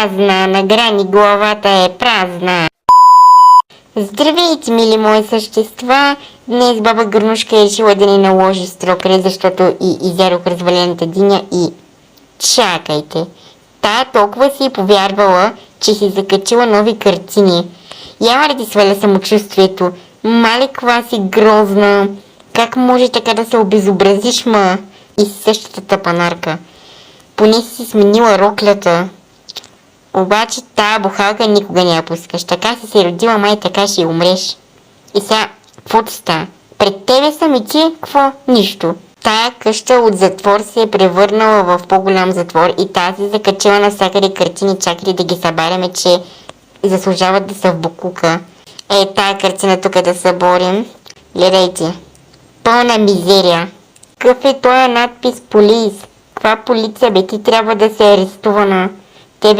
празна, на грани главата е празна. Здравейте, мили мои същества! Днес баба Гърнушка е решила да ни наложи строг ред, защото и изядох развалената диня и... Чакайте! Та толкова си е повярвала, че си закачила нови картини. Яма да ти сваля самочувствието. Мале, каква си грозна! Как може така да се обезобразиш, ма? И същата тъпанарка. Поне си сменила роклята. Обаче тая бухалка никога не я пускаш. Така си се родила, май така ще умреш. И сега, какво ти ста? Пред тебе съм и ти, какво? Нищо. Тая къща от затвор се е превърнала в по-голям затвор и тази закачила навсякъде картини, чакали да ги събаряме, че заслужават да са в букука. Тая картина тук да съборим. Гледайте. Пълна мизерия. Какъв е този надпис полис? Каква полиция, бе? Ти трябва да се арестувана. Тебе